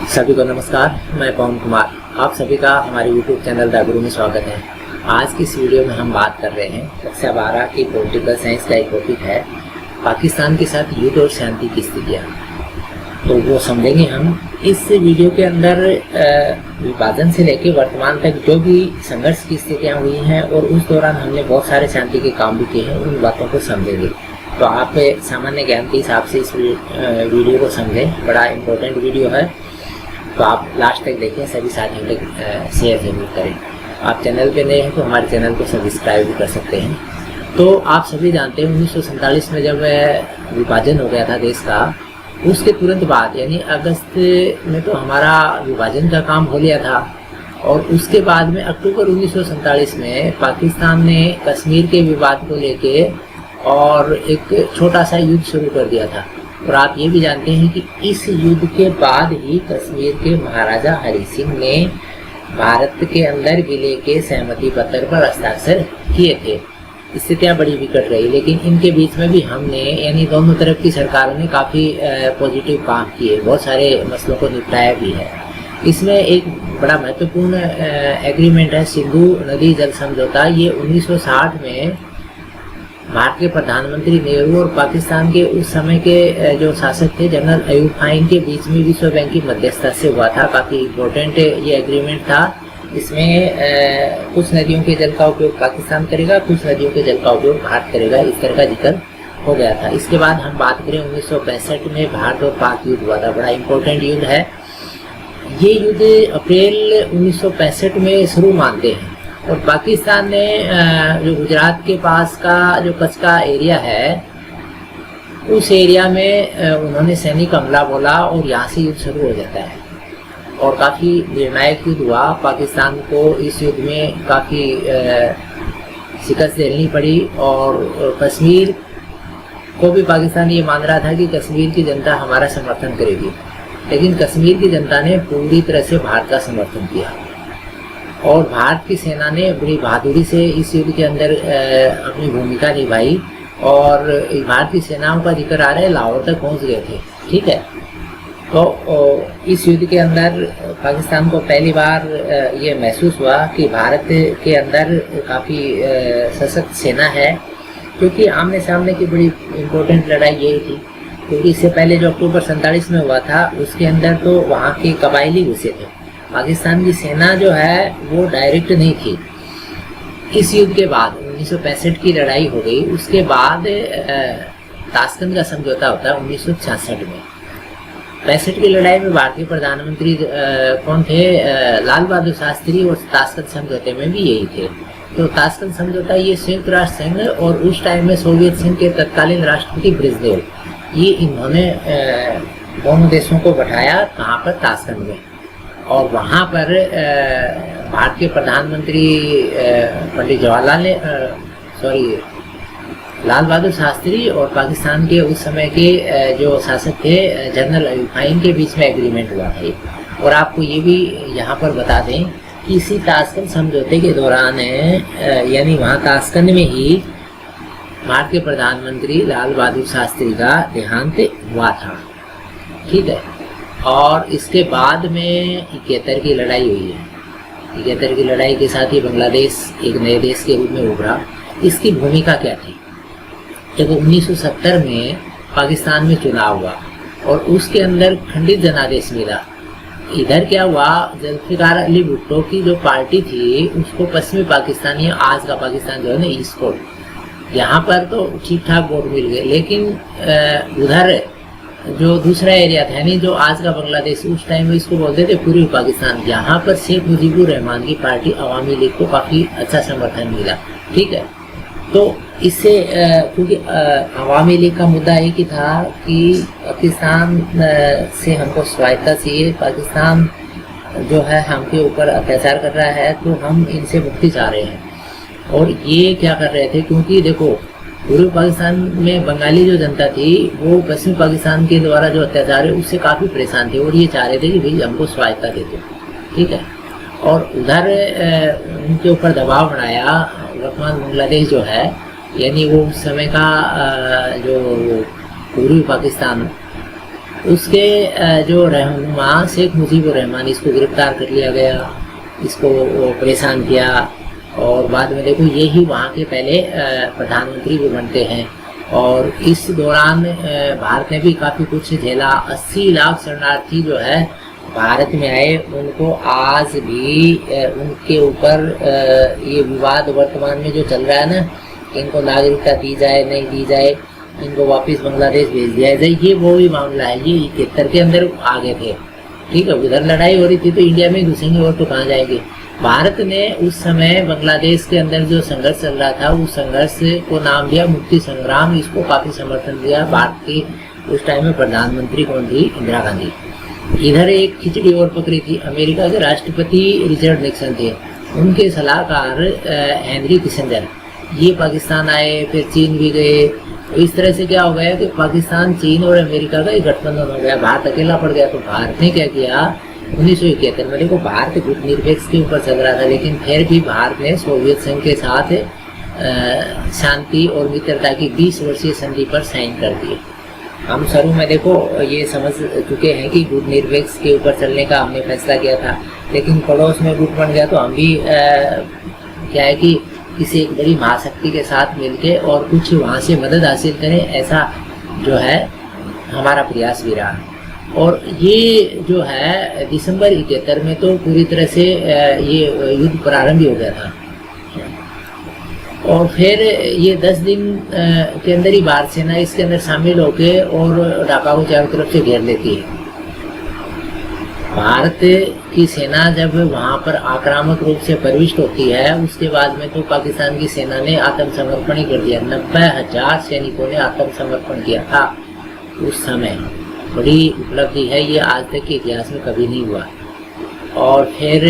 सभी को नमस्कार। मैं पवन कुमार, आप सभी का हमारे YouTube चैनल द गुरु में स्वागत है। आज की इस वीडियो में हम बात कर रहे हैं कक्षा 12 की पॉलिटिकल साइंस का एक टॉपिक है पाकिस्तान के साथ युद्ध और शांति की स्थितियाँ। तो वो समझेंगे हम इस वीडियो के अंदर। विभाजन से लेकर वर्तमान तक जो भी संघर्ष की स्थितियाँ हुई हैं और उस दौरान हमने बहुत सारे शांति के काम भी किए हैं, उन बातों को समझेंगे। तो आप सामान्य ज्ञान के हिसाब से इस वीडियो को समझें, बड़ा इम्पोर्टेंट वीडियो है। तो आप लास्ट तक देखें, सभी साथियों तक शेयर जरूर करें। आप चैनल पे नए हैं तो हमारे चैनल को सब्सक्राइब भी कर सकते हैं। तो आप सभी जानते हैं 1947 में जब विभाजन हो गया था देश का, उसके तुरंत बाद यानी अगस्त में तो हमारा विभाजन का काम हो लिया था और उसके बाद में अक्टूबर 1947 में पाकिस्तान ने कश्मीर के विवाद को लेके और एक छोटा सा युद्ध शुरू कर दिया था। और आप ये भी जानते हैं कि इस युद्ध के बाद ही कश्मीर के महाराजा हरि सिंह ने भारत के अंदर विलय के सहमति पत्र पर हस्ताक्षर किए थे। स्थितियाँ बड़ी विकट रही, लेकिन इनके बीच में भी हमने यानी दोनों तरफ की सरकारों ने काफ़ी पॉजिटिव काम किए, बहुत सारे मसलों को निपटाया भी है। इसमें एक बड़ा महत्वपूर्ण एग्रीमेंट है सिंधु नदी जल समझौता। ये 1960 में भारत के प्रधानमंत्री नेहरू और पाकिस्तान के उस समय के जो शासक थे जनरल अयूब खान, इनके बीच में विश्व बैंक की मध्यस्थता से हुआ था। काफ़ी इम्पोर्टेंट ये एग्रीमेंट था। इसमें कुछ नदियों के जल का उपयोग पाकिस्तान करेगा, कुछ नदियों के जल का उपयोग भारत करेगा, इस तरह का जिक्र हो गया था। इसके बाद हम बात करें 1965 में भारत और पाक युद्ध हुआ था, बड़ा इम्पोर्टेंट युद्ध है। ये युद्ध अप्रैल 1965 में शुरू मानते हैं और पाकिस्तान ने जो गुजरात के पास का जो कच्छ का एरिया है, उस एरिया में उन्होंने सैनिक हमला बोला और यहाँ से युद्ध शुरू हो जाता है और काफ़ी निर्णायक युद्ध हुआ। पाकिस्तान को इस युद्ध में काफ़ी शिकस्त झेलनी पड़ी और कश्मीर को भी पाकिस्तान ये मान रहा था कि कश्मीर की जनता हमारा समर्थन करेगी, लेकिन कश्मीर की जनता ने पूरी तरह से भारत का समर्थन किया और भारत की सेना ने बड़ी बहादुरी से इस युद्ध के अंदर अपनी भूमिका निभाई और भारतीय सेनाओं का जिक्र आ रहा है लाहौर तक पहुंच गए थे। ठीक है, तो इस युद्ध के अंदर पाकिस्तान को पहली बार ये महसूस हुआ कि भारत के अंदर काफ़ी सशक्त सेना है, क्योंकि आमने सामने की बड़ी इम्पोर्टेंट लड़ाई यही थी। क्योंकि इससे पहले जो अक्टूबर 47 में हुआ था उसके अंदर तो वहाँ के कबायली घुसे थे, पाकिस्तान की सेना जो है वो डायरेक्ट नहीं थी। इस युद्ध के बाद 1965 की लड़ाई हो गई, उसके बाद ताशकंद का समझौता होता है 1966 में। 65 की लड़ाई में भारतीय प्रधानमंत्री कौन थे? लाल बहादुर शास्त्री, और ताशकंद समझौते में भी यही थे। तो ताशकंद समझौता ये संयुक्त राष्ट्र संघ और उस टाइम में सोवियत संघ के तत्कालीन राष्ट्रपति ब्रेजनेव, ये इन्होंने दोनों देशों को बैठाया कहाँ पर? ताशकंद में। और वहाँ पर भारत के प्रधानमंत्री पंडित लाल बहादुर शास्त्री और पाकिस्तान के उस समय के जो शासक थे जनरल अयूब खान के बीच में एग्रीमेंट हुआ था। और आपको ये भी यहाँ पर बता दें कि इसी ताशकंद समझौते के दौरान यानी वहाँ ताशकंद में ही भारत के प्रधानमंत्री लाल बहादुर शास्त्री का देहांत हुआ था। ठीक है, और इसके बाद में 71 की लड़ाई हुई है। 71 की लड़ाई के साथ ही बांग्लादेश एक नए देश के रूप में उभरा। इसकी भूमिका क्या थी? जब 1970 में पाकिस्तान में चुनाव हुआ और उसके अंदर खंडित जनादेश मिला। इधर क्या हुआ, जुल्फिकार अली भुट्टो की जो पार्टी थी उसको पश्चिमी पाकिस्तान या आज का पाकिस्तान जो है ना, ईस्ट कोट, यहाँ पर तो ठीक ठाक वोट मिल गए, लेकिन उधर जो दूसरा एरिया था यानी जो आज का बांग्लादेश, उस टाइम में इसको बोलते थे पूर्वी पाकिस्तान, यहाँ पर शेख मुजीबुर रहमान की पार्टी अवामी लीग को काफ़ी अच्छा समर्थन मिला। ठीक है, तो इससे क्योंकि अवामी लीग का मुद्दा एक ही था कि पाकिस्तान से हमको स्वायत्ता चाहिए, पाकिस्तान जो है हमके ऊपर अत्याचार कर रहा है तो हम इनसे मुक्ति चाह रहे हैं। और ये क्या कर रहे थे, क्योंकि देखो पूर्वी पाकिस्तान में बंगाली जो जनता थी वो पश्चिमी पाकिस्तान के द्वारा जो अत्याचार है उससे काफ़ी परेशान थे और ये चाह रहे थे कि भाई हमको स्वायत्ता दे दो। ठीक है, और उधर उनके ऊपर दबाव बनाया वर्तमान बांग्लादेश जो है, यानी वो उस समय का जो पूर्वी पाकिस्तान उसके जो रहनुमा शेख मुजीबुर रहमान, इसको गिरफ्तार कर लिया गया, इसको परेशान किया। और बाद में देखो ये ही वहाँ के पहले प्रधानमंत्री भी बनते हैं। और इस दौरान भारत ने भी काफ़ी कुछ झेला। 80 लाख शरणार्थी जो है भारत में आए, उनको आज भी उनके ऊपर ये विवाद वर्तमान में जो चल रहा है ना, इनको नागरिकता दी जाए नहीं दी जाए, इनको वापस बांग्लादेश भेज दिया जाए, ये वो ही मामला है। ये 71 के अंदर आ गए थे, ठीक है। उधर लड़ाई हो रही थी तो इंडिया में घुसेंगे और तो कहाँ जाएंगे। भारत ने उस समय बांग्लादेश के अंदर जो संघर्ष चल रहा था, उस संघर्ष को नाम दिया मुक्ति संग्राम। इसको काफ़ी समर्थन दिया। भारत की उस टाइम में प्रधानमंत्री कौन थी? इंदिरा गांधी। इधर एक खिचड़ी और पकड़ी थी। अमेरिका के राष्ट्रपति रिचर्ड निक्सन थे, उनके सलाहकार हेनरी किसिंजर, ये पाकिस्तान आए, फिर चीन भी गए। इस तरह से क्या हो गया कि पाकिस्तान, चीन और अमेरिका का एक गठबंधन हो गया। भारत अकेला पड़ गया। तो भारत ने क्या किया 1971 में, देखो भारत गुटनिरपेक्ष के ऊपर चल रहा था, लेकिन फिर भी भारत ने सोवियत संघ के साथ शांति और मित्रता की 20 वर्षीय संधि पर साइन कर दिए। हम शुरू में देखो ये समझ चुके हैं कि गुटनिरपेक्ष के ऊपर चलने का हमने फैसला किया था, लेकिन पड़ोस में गुट बन गया तो हम भी क्या है कि किसी एक बड़ी महाशक्ति के साथ मिलके और कुछ वहाँ से मदद हासिल करें, ऐसा जो है हमारा प्रयास भी रहा। और ये जो है दिसंबर 71 में तो पूरी तरह से ये युद्ध प्रारंभ हो गया था। और फिर ये 10 दिन के अंदर ही भारत सेना इसके अंदर शामिल होकर और ढाका को चारों तरफ से घेर लेती है। भारत की सेना जब वहाँ पर आक्रामक रूप से प्रविष्ट होती है, उसके बाद में तो पाकिस्तान की सेना ने आत्मसमर्पण ही कर दिया। 90,000 सैनिकों ने आत्मसमर्पण किया था उस समय। बड़ी उपलब्धि है, ये आज तक के इतिहास में कभी नहीं हुआ। और फिर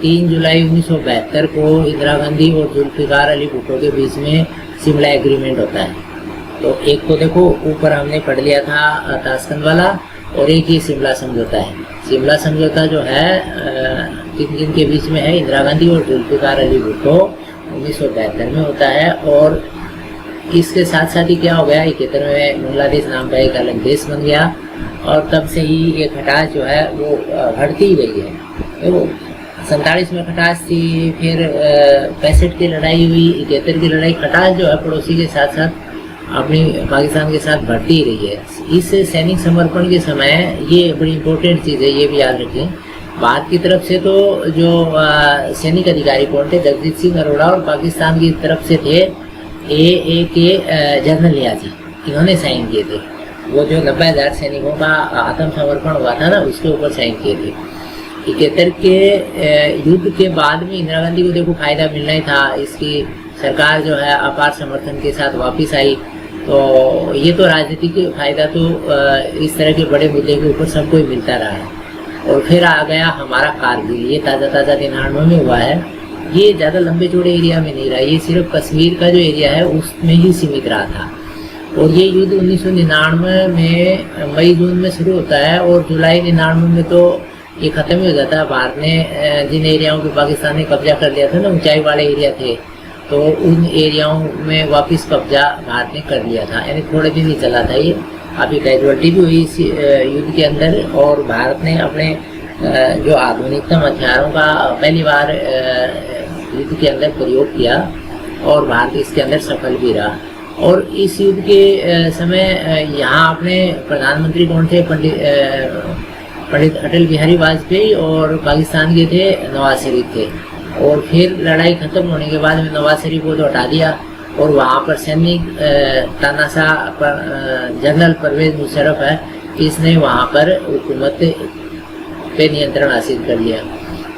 3 जुलाई 1972 को इंदिरा गांधी और जुल्फिकार अली भुट्टो के बीच में शिमला एग्रीमेंट होता है। तो एक तो देखो ऊपर हमने पढ़ लिया था ताशकंद वाला, और एक ये शिमला समझौता है। शिमला समझौता जो है किन के बीच में है? इंदिरा गांधी और जुल्फिकार अली भुट्टो 1972 में होता है। और इसके साथ साथ ही क्या हो गया, 71 में बांग्लादेश नाम का एक अलग देश बन गया। और तब से ही ये खटास जो है वो घटती ही रही है। देखो 47 में खटास थी, फिर 65 की लड़ाई हुई, 71 की लड़ाई। खटास जो है पड़ोसी के साथ साथ अपनी पाकिस्तान के साथ बढ़ती ही रही है। इस सैनिक समर्पण के समय ये बड़ी इम्पोर्टेंट चीज़ है, ये भी याद रखें। भारत की तरफ से तो जो सैनिक अधिकारी कौन थे? जगजीत सिंह अरोड़ा। और पाकिस्तान की तरफ से थे AA के जनरल नियाजी, इन्होंने साइन किए थे। वो जो 90,000 सैनिकों का आत्मसमर्पण हुआ था ना, उसके ऊपर साइन किए थे। 71 के युद्ध के बाद में इंदिरा गांधी को देखो फायदा मिलना ही था। इसकी सरकार जो है अपार समर्थन के साथ वापस आई। तो ये तो राजनीतिक फायदा तो इस तरह के बड़े मुद्दे के ऊपर सबको ही मिलता रहा है। और फिर आ गया हमारा कारगिल। ये ताज़ा 99 में हुआ है। ये ज़्यादा लंबे चौड़े एरिया में नहीं रहा, ये सिर्फ कश्मीर का जो एरिया है उसमें ही सीमित रहा था। और ये युद्ध 1999 में मई जून में शुरू होता है और जुलाई 99 में तो ये ख़त्म हो जाता है। भारत ने जिन एरियाओं पे पाकिस्तान ने कब्जा कर लिया था ना, ऊंचाई वाले एरिया थे, तो उन एरियाओं में वापस कब्जा भारत ने कर लिया था। यानी थोड़े दिन ही चला था ये। अभी कैजुअल्टी भी हुई इस युद्ध के अंदर। और भारत ने अपने जो आधुनिकतम हथियारों का पहली बार युद्ध के अंदर प्रयोग किया और भारत इसके अंदर सफल भी रहा। और इस युद्ध के समय यहाँ अपने प्रधानमंत्री कौन थे? पंडित अटल बिहारी वाजपेयी। और पाकिस्तान के थे नवाज शरीफ थे। और फिर लड़ाई खत्म होने के बाद में नवाज शरीफ को तो हटा दिया और वहाँ पर सैनिक तानाशाह जनरल परवेज मुशर्रफ है, इसने वहाँ पर हुकूमत पे नियंत्रण हासिल कर लिया।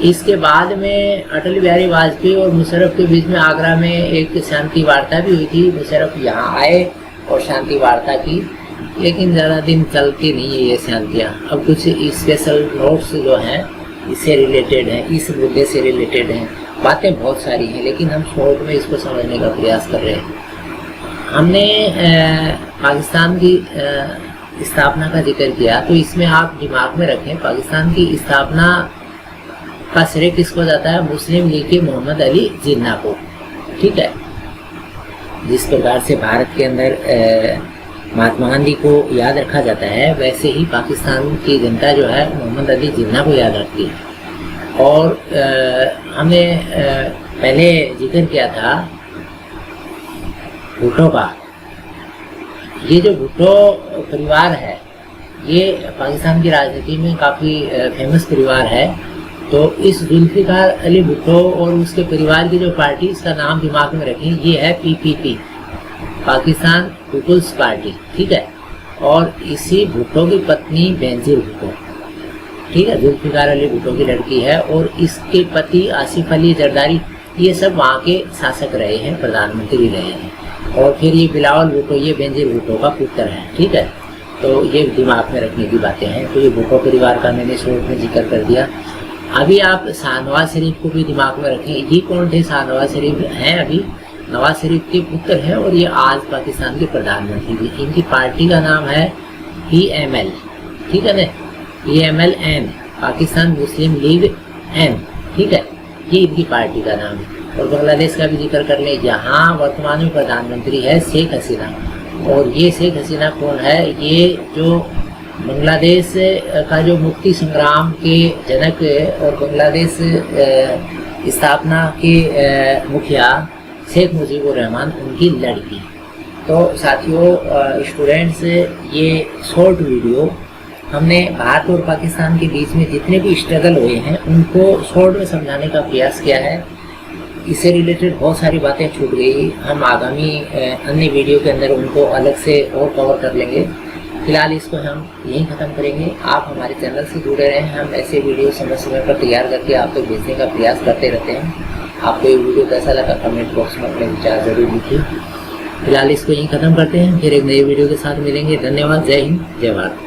इसके बाद में अटल बिहारी वाजपेयी और मुशर्रफ के बीच में आगरा में एक शांति वार्ता भी हुई थी। मुशर्रफ यहाँ आए और शांति वार्ता की, लेकिन ज़्यादा दिन चलती नहीं है ये शांतियाँ। अब कुछ स्पेशल नोट्स जो हैं इससे रिलेटेड हैं, इस मुद्दे से रिलेटेड हैं। बातें बहुत सारी हैं, लेकिन हम शॉर्ट में इसको समझने का प्रयास कर रहे हैं। हमने पाकिस्तान की स्थापना का जिक्र किया, तो इसमें आप दिमाग में रखें पाकिस्तान की स्थापना का श्रेय किसको जाता है? मुस्लिम लीग के मोहम्मद अली जिन्ना को। ठीक है, जिस प्रकार से भारत के अंदर महात्मा गांधी को याद रखा जाता है, वैसे ही पाकिस्तान की जनता जो है मोहम्मद अली जिन्ना को याद रखती है। और हमने पहले जिक्र किया था भुट्टो का। ये जो भुट्टो परिवार है ये पाकिस्तान की राजनीति में काफ़ी फेमस परिवार है। तो इस जुल्फिकार अली भुट्टो और उसके परिवार की जो पार्टी, इसका नाम दिमाग में रखें, ये है PPP, पाकिस्तान पीपुल्स पार्टी, ठीक है। और इसी भुट्टो की पत्नी बेनजीर भुट्टो, ठीक है, जुल्फिकार अली भुट्टो की लड़की है। और इसके पति आसिफ अली जरदारी, ये सब वहाँ के शासक रहे हैं, प्रधानमंत्री रहे हैं। और फिर ये बिलावल भुट्टो, ये बेनजीर भुट्टो का पुत्र है, ठीक है। तो ये दिमाग में रखने की बातें हैं। तो ये भुट्टो परिवार का मैंने शोर्ट में जिक्र कर दिया। अभी आप शाहनवाज शरीफ को भी दिमाग में रखें। ये कौन थे? शाहनवाज शरीफ हैं अभी नवाज शरीफ के पुत्र हैं और ये आज पाकिस्तान के प्रधानमंत्री भी। इनकी पार्टी का नाम है PML, ठीक है ना, PMLN, पाकिस्तान मुस्लिम लीग N, ठीक है, ये इनकी पार्टी का नाम है। और बांग्लादेश का भी जिक्र कर लें, यहाँ वर्तमान में प्रधानमंत्री है शेख हसीना। और ये शेख हसीना कौन है? ये जो बांग्लादेश का जो मुक्ति संग्राम के जनक और बांग्लादेश स्थापना के मुखिया शेख मुजीबुर रहमान, उनकी लड़की। तो साथियों, स्टूडेंट्स, ये शॉर्ट वीडियो हमने भारत और पाकिस्तान के बीच में जितने भी स्ट्रगल हुए हैं उनको शॉर्ट में समझाने का प्रयास किया है। इससे रिलेटेड बहुत सारी बातें छूट गई, हम आगामी अन्य वीडियो के अंदर उनको अलग से और कवर कर लेंगे। फिलहाल इसको हम यहीं ख़त्म करेंगे। आप हमारे चैनल से जुड़े रहें, हम ऐसे वीडियो समय समय पर तैयार करके आपको भेजने का प्रयास करते रहते हैं। आपको ये वीडियो कैसा लगा कमेंट बॉक्स में अपने विचार जरूर लिखिए। फिलहाल इसको यहीं ख़त्म करते हैं, फिर एक नई वीडियो के साथ मिलेंगे। धन्यवाद। जय हिंद, जय भारत।